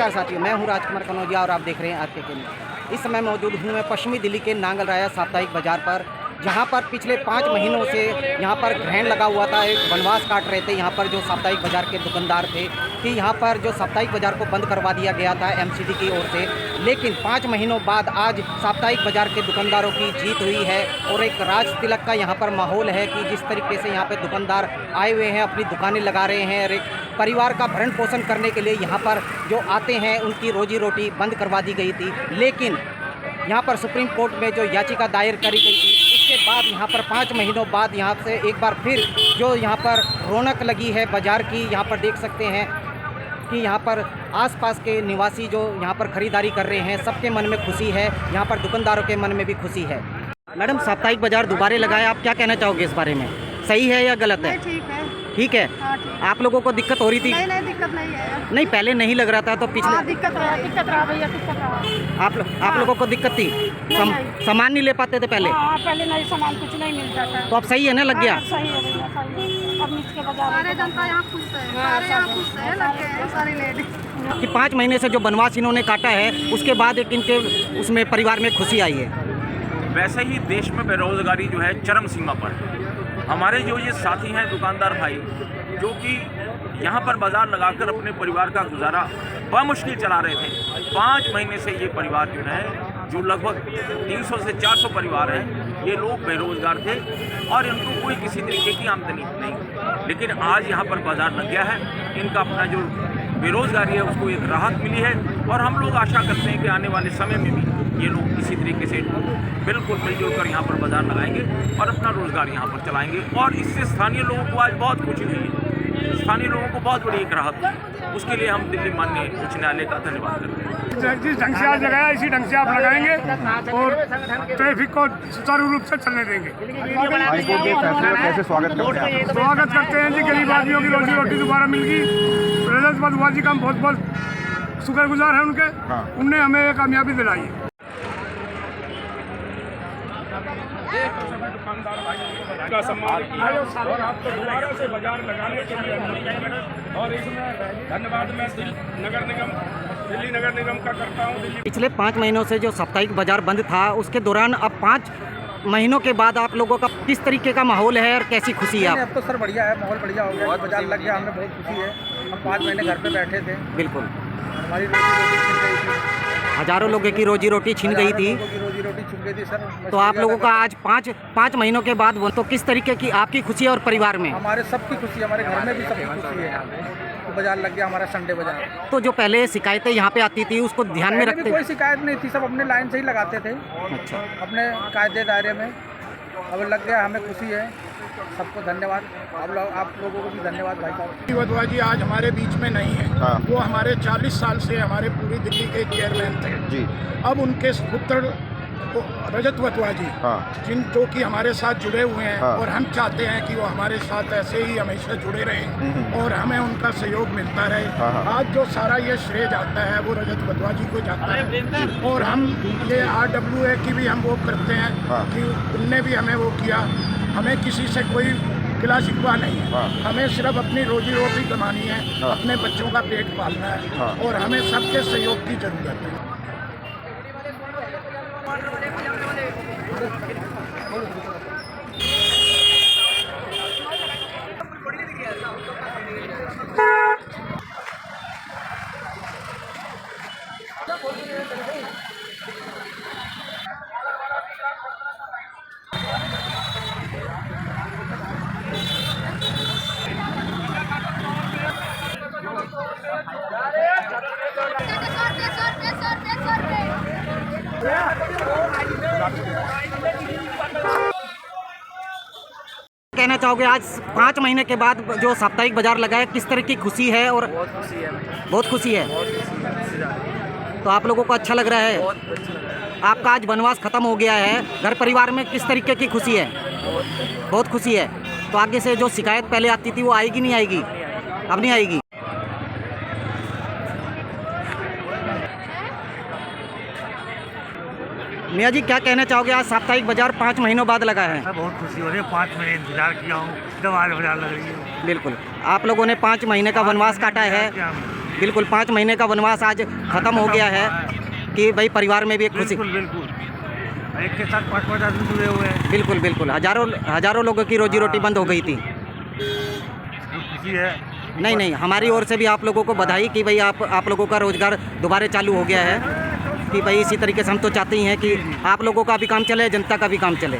नमस्कार साथियों, मैं हूं राजकुमार कनौजिया और आप देख रहे हैं आज के केंद्र। इस समय मौजूद हूं मैं पश्चिमी दिल्ली के नांगल राया साप्ताहिक बाजार पर, जहां पर पिछले 5 महीनों से यहां पर ग्रहण लगा हुआ था। एक वनवास काट रहे थे यहाँ पर जो साप्ताहिक बाजार के दुकानदार थे कि यहाँ पर जो साप्ताहिक बाजार को बंद करवा दिया गया था एमसीडी की ओर से। लेकिन 5 महीनों बाद आज साप्ताहिक बाजार के दुकानदारों की जीत हुई है और एक राज तिलक का यहाँ पर माहौल है कि जिस तरीके से यहाँ पर दुकानदार आए हुए हैं, अपनी दुकानें लगा रहे हैं और एक परिवार का भरण पोषण करने के लिए यहाँ पर जो आते हैं उनकी रोजी रोटी बंद करवा दी गई थी। लेकिन यहाँ पर सुप्रीम कोर्ट में जो याचिका दायर करी गई थी उसके बाद यहाँ पर 5 महीनों बाद यहाँ से एक बार फिर जो यहाँ पर रौनक लगी है बाज़ार की। यहाँ पर देख सकते हैं कि यहाँ पर आसपास के निवासी जो यहाँ पर ख़रीदारी कर रहे हैं, सबके मन में खुशी है, यहाँ पर दुकानदारों के मन में भी खुशी है। मैडम, साप्ताहिक बाज़ार दोबारा लगाए, आप क्या कहना चाहोगे इस बारे में? सही है या गलत है? ठीक है। ठीक है। हाँ, ठीक है। आप लोगों को दिक्कत हो रही थी? नहीं दिक्कत नहीं है। नहीं, पहले नहीं लग रहा था तो पिछले दिक्कत रहा भैया, दिक्कत रहा। आप लोगों को दिक्कत थी? सामान नहीं ले पाते थे पहले? पहले नहीं, सामान कुछ नहीं मिलता था। तो अब सही है ना, लग गया? सही है भैया, सही है। अब नीचे बाजार सारे जनता यहाँ खुश है, सारे यहाँ खुश है, लग गए हैं सारी लेडीज कि 5 महीने से जो वनवास इन्होंने काटा है उसके बाद एक इनके उसमें परिवार में खुशी आई है। वैसे ही देश में बेरोजगारी जो है चरम सीमा पर है। हमारे जो ये साथी हैं दुकानदार भाई, जो कि यहाँ पर बाज़ार लगाकर अपने परिवार का गुजारा बमुश्किल चला रहे थे, 5 महीने से ये परिवार जो है, जो लगभग 300 से 400 परिवार हैं, ये लोग बेरोजगार थे और इनको कोई किसी तरीके की आमदनी नहीं। लेकिन आज यहाँ पर बाज़ार लग गया है, इनका अपना जो बेरोजगारी है उसको एक राहत मिली है और हम लोग आशा करते हैं कि आने वाले समय में भी ये लोग इसी तरीके से बिल्कुल मिलजुल कर यहाँ पर बाज़ार लगाएंगे और अपना रोज़गार यहाँ पर चलाएंगे। और इससे स्थानीय लोगों को आज बहुत खुशी हुई है, स्थानीय लोगों को बहुत बड़ी एक राहत है। उसके लिए हम दिल्ली माननीय उच्च न्यायालय का धन्यवाद करते हैं। जिस ढंग से आज लगाया इसी ढंग से आप लगाएंगे और ट्रैफिक को सुचारू रूप से चलने देंगे। हाईकोर्ट के फैसले का कैसे स्वागत करते हैं जी। गरीब आदमियों की रोजी रोटी दोबारा मिल गई। रजत बदुआ जी का हम बहुत बहुत शुक्रगुजार हैं उनके। उनने हमें कामयाबी दिलाई है। का सम्मान किया और आपको दोबारा से बाजार लगाने के लिए और इसमें धन्यवाद मैं दिल्ली नगर निगम का करता हूँ। पिछले 5 महीनों से जो साप्ताहिक बाजार बंद था उसके दौरान अब 5 महीनों के बाद आप लोगों का किस तरीके का माहौल है और कैसी खुशी है? अब तो सर बढ़िया है, माहौल बढ़िया हो गया, बाजार लग गया, हमें बहुत खुशी है। हम 5 महीने घर पे बैठे थे, बिल्कुल हमारी रोजी रोटी छिन गई थी, हजारों लोगों की रोजी रोटी छिन गई थी। रोजी रोटी छिन गई थी सर। तो आप लोगों का आज 5 महीनों के बाद वो तो किस तरीके की आपकी खुशी है और परिवार में? हमारे सबकी खुशी, हमारे घर में भी सबकी खुशी है। तो बाजार लग गया हमारा, संडे बाजार। तो जो पहले शिकायतें यहाँ पे आती थी उसको ध्यान में रखते? कोई शिकायत नहीं थी, सब अपने लाइन से ही लगाते थे। अच्छा, अपने कायदे दायरे में। अब लग गया, हमें खुशी है। सबको धन्यवाद, आप लोगों को भी धन्यवाद भाई साहब। बदुआ जी आज हमारे बीच में नहीं है। वो हमारे 40 साल से हमारे पूरी दिल्ली के चेयरमैन थे जी। अब उनके पुत्र रजत बदुआ जी, जो कि हमारे साथ जुड़े हुए हैं और हम चाहते हैं कि वो हमारे साथ ऐसे ही हमेशा जुड़े रहें और हमें उनका सहयोग मिलता रहे। आज जो सारा ये श्रेय जाता है वो रजत बदुआ जी को जाता है और हम ये RWA की भी हम वो करते हैं कि उनने भी हमें वो किया। हमें किसी से कोई गिला शिकवा नहीं है, हमें सिर्फ अपनी रोजी रोटी कमानी है, अपने बच्चों का पेट पालना है और हमें सबके सहयोग की जरूरत है। कहना चाहोगे आज 5 महीने के बाद जो साप्ताहिक बाजार लगा है किस तरह की खुशी है? और बहुत खुशी है, बहुत खुशी है। तो आप लोगों को अच्छा लग रहा है? आपका आज वनवास खत्म हो गया है, घर परिवार में किस तरीके की खुशी है? बहुत खुशी है। तो आगे से जो शिकायत पहले आती थी वो आएगी नहीं आएगी? अब नहीं आएगी। मियाँ जी क्या कहना चाहोगे, आज साप्ताहिक बाजार 5 महीनों बाद लगा है? बहुत खुशी हो रही है, 5 महीने इंतजार किया हूँ, दोबारा बाजार लग रही है। बिल्कुल, आप लोगों ने 5 महीने का वनवास काटा है बिल्कुल 5 महीने का वनवास आज खत्म हो गया है कि भाई परिवार में भी एक खुशी। बिल्कुल बिल्कुल, एक के साथ 5 आदमी जुड़े हुए हैं। बिल्कुल बिल्कुल, हजारों लोगों की रोजी रोटी बंद हो गई थी। खुशी है। नहीं, हमारी ओर से भी आप लोगों को बधाई कि भाई आप लोगों का रोजगार दोबारा चालू हो गया है कि भाई इसी तरीके से हम तो चाहते ही हैं कि आप लोगों का भी काम चले, जनता का भी काम चले।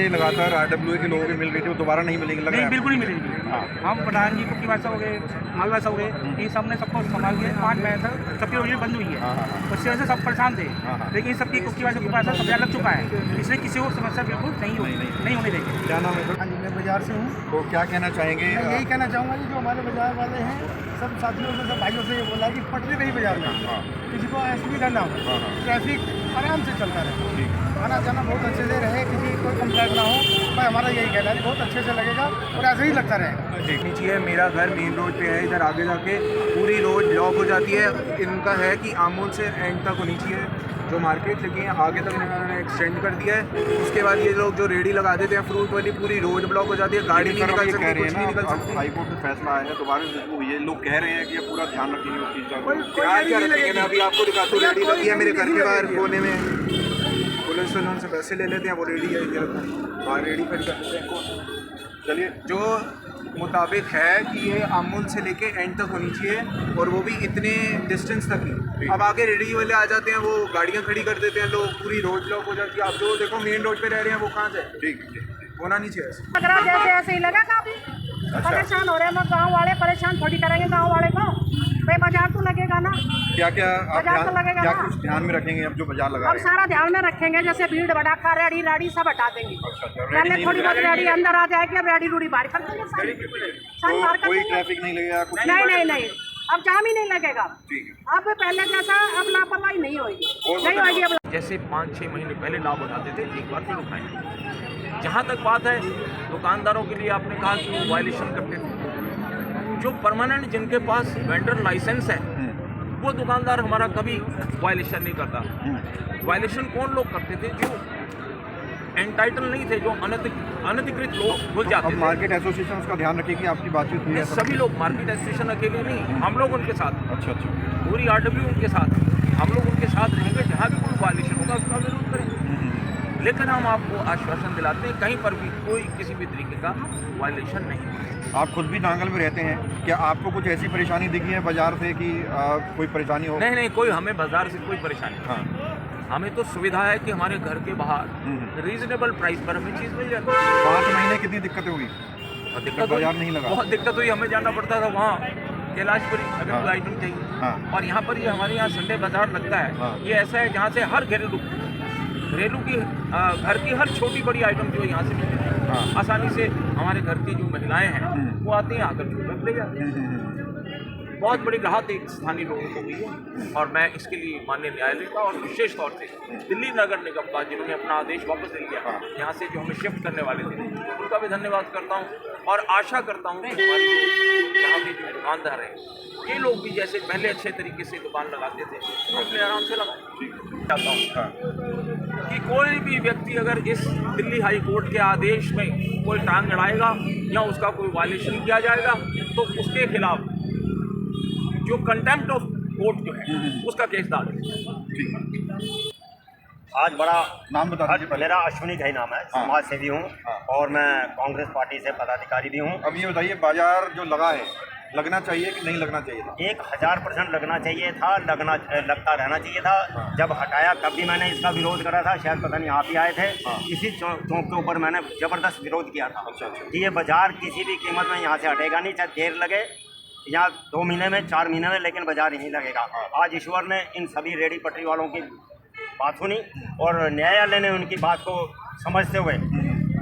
लगातार RWA के लोगों की मिल रही थी, वो दोबारा नहीं मिलेगी लग रहा नहीं, है? बिल्कुल नहीं मिलेगी। हम प्रधान जी कुकी भाषा हो गए, माल भाषा हो गए, ये सब ने सबको संभाल के 5 महीने तक सबकी रोजी बंद हुई है। उससे वजह से सब परेशान थे, लेकिन सबकी कुकी भाषा कब्जा लग चुका है, इसलिए किसी को समस्या बिल्कुल नहीं होने देगी। क्या नाम है सर? हाँ जी, मैं बाजार से हूँ। तो क्या कहना चाहेंगे? मैं यही कहना चाहूँगा कि जो हमारे बाजार वाले हैं, सब साथियों से, सब भाइयों से ये बोला कि पटरी रही बाजार में, किसी को असुविधा ना हो, ट्रैफिक आराम से चलता रहे, आना जाना बहुत अच्छे से रहे, किसी कोई कंप्लेंट ना हो। मैं हमारा यही कहना है, बहुत अच्छे से लगेगा और ऐसे ही लगता रहेगा। देखनी चाहिए, मेरा घर मेन रोड पे है, इधर आगे जाके पूरी रोड ब्लॉक हो जाती है। इनका है कि आमूल से एंड तक होनी चाहिए जो मार्केट, लेकिन आगे तक इन्होंने एक्सटेंड कर दिया है। उसके बाद ये लोग जो रेडी लगा देते हैं फ्रूट वाली, पूरी रोड ब्लॉक हो जाती है, गाड़ी नहीं निकल सकती, कुछ नहीं निकल सकती। हाई कोर्ट में फैसला आया है, दोबारा रिव्यू हुई है, लोग कह रहे हैं कि ये पूरा ध्यान रखेंगे उस चीज़ का। क्या रखेंगे? मैं अभी आपको दिखाता हूँ, रेडी लगी है मेरे घर के बाहर कोने में। पुलिस वालों से पैसे ले लेते हैं, वो रेडी है, ये बाहर रेडी खड़ी कर देते हैं। चलिए, जो मुताबिक है कि ये आमूल से लेके एंड तक होनी चाहिए, और वो भी इतने डिस्टेंस तक ही। अब आगे रेडी वाले आ जाते हैं, वो गाड़ियाँ खड़ी कर देते हैं, लोग पूरी रोड ब्लॉक हो जाती है। आप जो देखो मेन रोड पे रह रहे हैं, वो कहाँ से? ठीक होना नहीं चाहिए ऐसे। लग रहा है जैसे ऐसे ही लगा काफी परेशान हो रहे हैं। गाँव वाले परेशान थोड़ी करेंगे, गाँव वाले को भाई बाजार तो लगेगा ना। क्या बाजार तो लगेगा क्या ना। कुछ ध्यान में रखेंगे अब जो बाजार लगा अब रहे हैं? सारा ध्यान में रखेंगे, जैसे भीड़ भड़ाका रेडी राडी सब हटा देंगे। पहले नहीं थोड़ी बहुत रेडी अंदर आ जाएगी, अब रेडी रूडी बाहर कर देंगे, सारी बाहर कर कोई देंगे। ट्रैफिक नहीं लगेगा कुछ? नहीं, अब जाम ही नहीं लगेगा। ठीक अब पहले जैसा अब लापरवाही नहीं होगी अब। जैसे 5-6 महीने पहले लाभ उठाते थे, एक बार फिर उठाएंगे। जहाँ तक बात है दुकानदारों के लिए, आपने कहा कि वो वायलेशन करते थे। जो परमानेंट जिनके पास वेंडर लाइसेंस है, वो दुकानदार हमारा कभी वायलेशन नहीं करता। वायलेशन कौन लोग करते थे? जो एंटाइटल नहीं थे, जो अनधिकृत लोग घुस जाते थे। मार्केट एसोसिएशन उसका ध्यान रखे कि आपकी बातचीत हुई है? सभी लोग, मार्केट एसोसिएशन अकेले नहीं, हम लोग उनके साथ, अच्छा, पूरी RW उनके साथ, हम लोग उनके साथ रहेंगे। जहाँ भी कोई वायलेशन होगा उसका विरोध करेंगे, लेकिन हम आपको आश्वासन दिलाते हैं कहीं पर भी कोई किसी भी तरीके का वायलेशन नहीं है। आप खुद भी नांगल में रहते हैं, क्या आपको कुछ ऐसी परेशानी दिखी है बाजार से कि कोई परेशानी हो? नहीं, कोई हमें बाजार से कोई परेशानी नहीं। हमें तो सुविधा है कि हमारे घर के बाहर रीजनेबल प्राइस पर हमें चीज़ मिल जाती है। 5 महीने कितनी दिक्कत होगी? दिक्कत बाजार नहीं लगा? बहुत दिक्कत हुई, हमें जाना पड़ता था वहाँ कैलाशपुरी अगर कोई आइटम चाहिए। और यहाँ पर ये हमारे यहाँ संडे बाजार लगता है। ये ऐसा है जहाँ से हर घरेलू की घर की हर छोटी बड़ी आइटम जो यहाँ से मिलती है, आसानी से हमारे घर की जो महिलाएं हैं वो आती हैं, आकर जो ले जाते हैं। बहुत बड़ी राहत एक स्थानीय लोगों को हुई है, और मैं इसके लिए माननीय न्यायालय का और विशेष तौर से दिल्ली नगर निगम का, जिन्होंने अपना आदेश वापस ले लिया, यहाँ से जो हमें शिफ्ट करने वाले थे, उनका भी धन्यवाद करता हूँ। और आशा करता हूँ कि हमारे यहाँ के जो दुकानदार हैं, ये लोग भी जैसे पहले अच्छे तरीके से दुकान लगाते थे, अपने आराम से लगाएं। चाहता हूँ कि कोई भी व्यक्ति अगर इस दिल्ली हाई कोर्ट के आदेश में कोई टांग अड़ाएगा या उसका कोई वायलेशन किया जाएगा, तो उसके खिलाफ जो कंटेम्प्ट ऑफ कोर्ट जो है उसका केस डाल। आज बड़ा नाम बता दीजिए पहले। मेरा अश्विनी घई नाम है, समाज सेवी हूँ और मैं कांग्रेस पार्टी से पदाधिकारी भी हूँ। अब ये बताइए, बाजार जो लगा है, लगना चाहिए कि नहीं लगना चाहिए था? 1000% लगना चाहिए था, लगता रहना चाहिए था। जब हटाया तब भी मैंने इसका विरोध करा था, शायद पता नहीं आप ही आए थे। इसी चौक के ऊपर मैंने ज़बरदस्त विरोध किया था कि ये बाजार किसी भी कीमत में यहाँ से हटेगा नहीं, चाहे देर लगे या 2 महीने में 4 महीने में, लेकिन बाजार यहीं लगेगा। आज ईश्वर ने इन सभी रेडी पटरी वालों की बात सुनी और न्यायालय ने उनकी बात को समझते हुए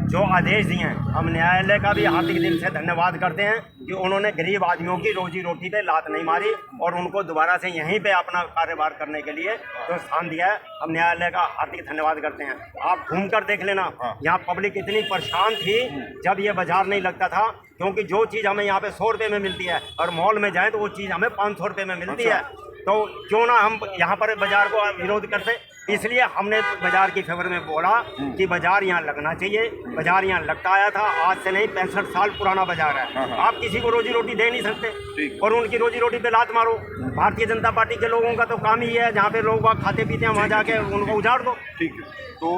जो आदेश दिए हैं, हम न्यायालय का भी हार्दिक दिल से धन्यवाद करते हैं कि उन्होंने गरीब आदमियों की रोजी रोटी पे लात नहीं मारी और उनको दोबारा से यहीं पे अपना कार्यभार करने के लिए जो स्थान दिया है, हम न्यायालय का हार्दिक धन्यवाद करते हैं। आप घूम कर देख लेना, यहाँ पब्लिक इतनी परेशान थी जब ये बाजार नहीं लगता था, क्योंकि जो चीज़ हमें यहाँ पे 100 रुपये में मिलती है और मॉल में जाएँ तो वो चीज़ हमें 500 रुपये में मिलती है। तो क्यों ना हम यहाँ पर बाजार को विरोध करते। इसलिए हमने बाजार की फेवर में बोला कि बाजार यहाँ लगना चाहिए। बाजार यहाँ लगता आया था, आज से नहीं 65 साल पुराना बाजार है। आप किसी को रोजी रोटी दे नहीं सकते और उनकी रोजी रोटी पे लात मारो। भारतीय जनता पार्टी के लोगों का तो काम ही है, जहाँ पे लोग वहाँ खाते पीते हैं वहाँ जाके उनको उजाड़ दो। ठीक है, तो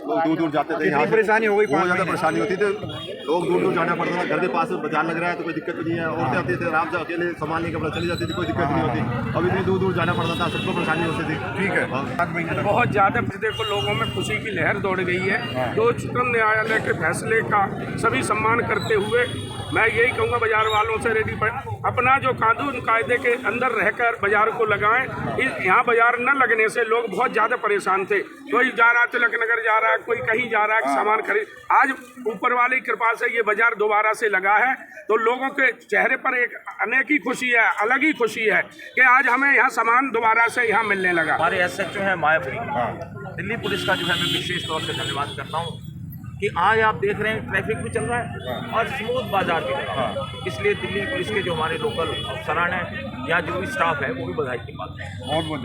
लोग दूर दूर जाते थे, यहाँ परेशानी हो गई, बहुत ज़्यादा परेशानी होती थी। लोग दूर दूर जाना पड़ता था, घर के पास बाजार लग रहा है तो कोई दिक्कत नहीं है। औरतें आती थी आराम से अकेले सामान लेकर अपना चली जाती थी, कोई दिक्कत नहीं होती। अब इतनी दूर दूर जाना पड़ता था, सबको परेशानी होती थी। ठीक है, बहुत ज़्यादा देखो लोगों में खुशी की लहर दौड़ गई है। तो उच्चतम न्यायालय के फैसले का सभी सम्मान करते हुए मैं यही कहूँगा बाजार वालों से रेडी पर अपना जो कानून कायदे के अंदर रहकर बाजार को लगाएं। यहाँ बाजार न लगने से लोग बहुत ज़्यादा परेशान थे। कोई जा रहा तिलक नगर जा रहा है, कोई कहीं जा रहा है सामान खरीद। आज ऊपर वाली कृपा से ये बाजार दोबारा से लगा है तो लोगों के चेहरे पर एक अनेकी खुशी है, अलग ही खुशी है कि आज हमें यहाँ सामान दोबारा से यहाँ मिलने लगा। हमारे SHO है मायापुरी, दिल्ली पुलिस का जो है मैं विशेष तौर से धन्यवाद करता हूँ कि आज आप देख रहे हैं ट्रैफिक भी चल रहा है और स्मूथ बाजार भी चल रहा है। इसलिए दिल्ली पुलिस के जो हमारे लोकल अफसरान हैं या जो भी स्टाफ है वो भी बधाई की बात है। बहुत बहुत